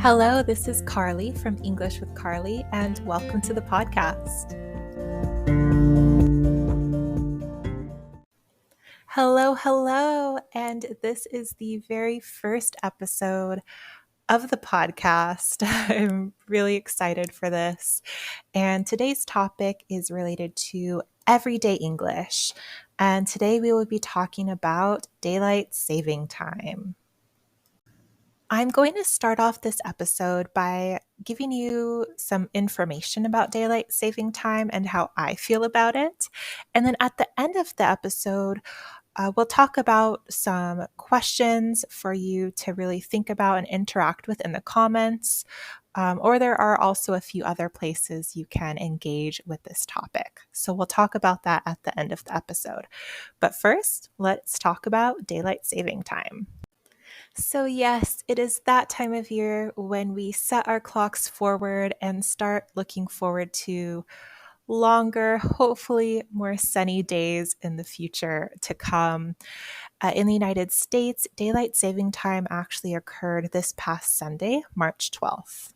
Hello, this is Carly from English with Carly, and welcome to the podcast. Hello, and this is the very first episode of the podcast. I'm really excited for this, and today's topic is related to everyday English, and today we will be talking about daylight saving time. I'm going to start off this episode by giving you some information about daylight saving time and how I feel about it. And then at the end of the episode, we'll talk about some questions for you to really think about and interact with in the comments. Or there are also a few other places you can engage with this topic. So we'll talk about that at the end of the episode. But first, let's talk about daylight saving time. So, yes, it is that time of year when we set our clocks forward and start looking forward to longer, hopefully more sunny days in the future to come. In the United States, daylight saving time actually occurred this past Sunday, March 12th.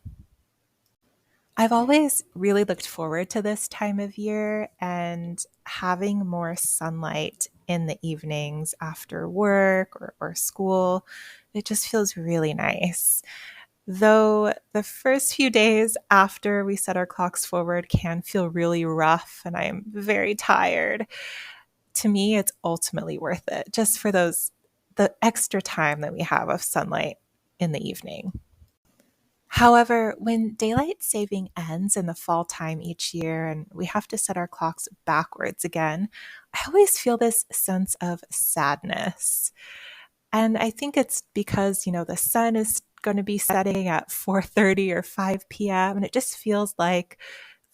I've always really looked forward to this time of year and having more sunlight in the evenings after work or school. It just feels really nice. Though the first few days after we set our clocks forward can feel really rough and I am very tired, to me, it's ultimately worth it just for the extra time that we have of sunlight in the evening. However, when daylight saving ends in the fall time each year and we have to set our clocks backwards again, I always feel this sense of sadness. And I think it's because, the sun is going to be setting at 4:30 or 5 p.m. and it just feels like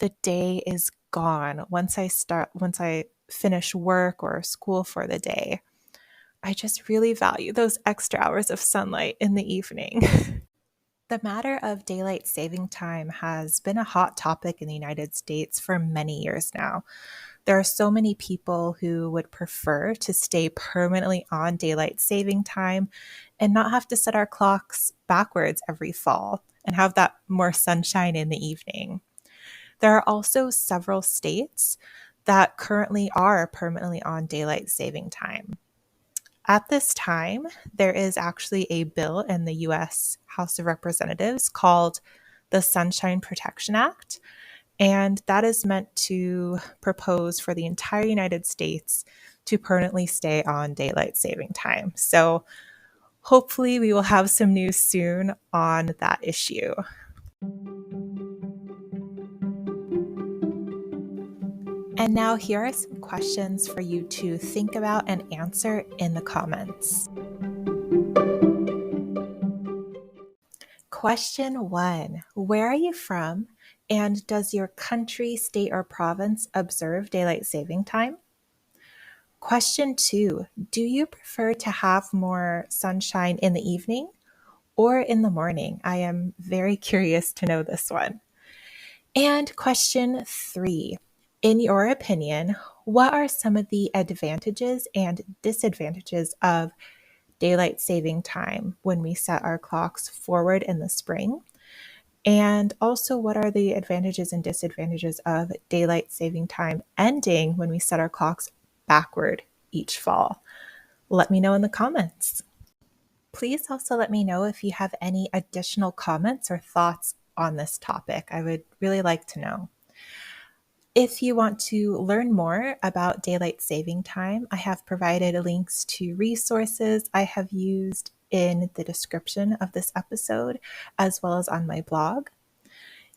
the day is gone once I finish work or school for the day. I just really value those extra hours of sunlight in the evening. The matter of daylight saving time has been a hot topic in the United States for many years now. There are so many people who would prefer to stay permanently on daylight saving time and not have to set our clocks backwards every fall and have that more sunshine in the evening. There are also several states that currently are permanently on daylight saving time. At this time, there is actually a bill in the U.S. House of Representatives called the Sunshine Protection Act, and that is meant to propose for the entire United States to permanently stay on daylight saving time. So hopefully we will have some news soon on that issue. And now here are some questions for you to think about and answer in the comments. Question 1. Where are you from? And does your country, state, or province observe daylight saving time? Question 2. Do you prefer to have more sunshine in the evening or in the morning? I am very curious to know this one. And question 3. In your opinion, what are some of the advantages and disadvantages of daylight saving time when we set our clocks forward in the spring? And also, what are the advantages and disadvantages of daylight saving time ending when we set our clocks backward each fall? Let me know in the comments. Please also let me know if you have any additional comments or thoughts on this topic. I would really like to know. If you want to learn more about daylight saving time, I have provided links to resources I have used in the description of this episode, as well as on my blog.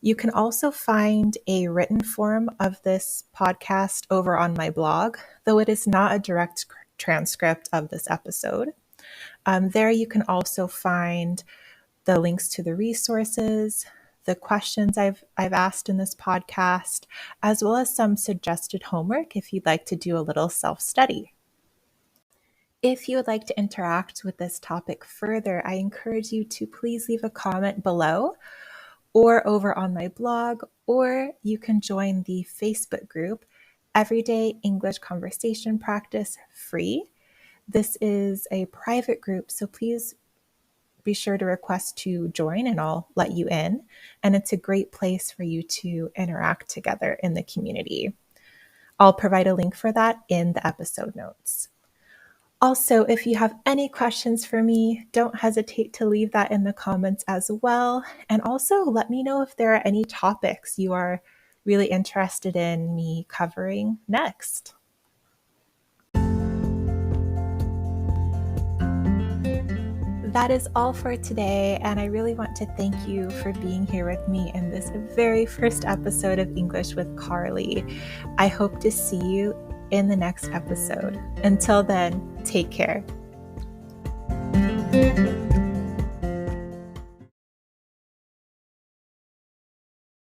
You can also find a written form of this podcast over on my blog, though it is not a direct transcript of this episode. There you can also find the links to the resources, the questions I've asked in this podcast, as well as some suggested homework if you'd like to do a little self-study. If you would like to interact with this topic further, I encourage you to please leave a comment below or over on my blog, or you can join the Facebook group, Everyday English Conversation Practice Free. This is a private group, so please be sure to request to join and I'll let you in. And it's a great place for you to interact together in the community. I'll provide a link for that in the episode notes. Also, if you have any questions for me, don't hesitate to leave that in the comments as well. And also let me know if there are any topics you are really interested in me covering next. That is all for today, and I really want to thank you for being here with me in this very first episode of English with Carly. I hope to see you in the next episode. Until then, take care.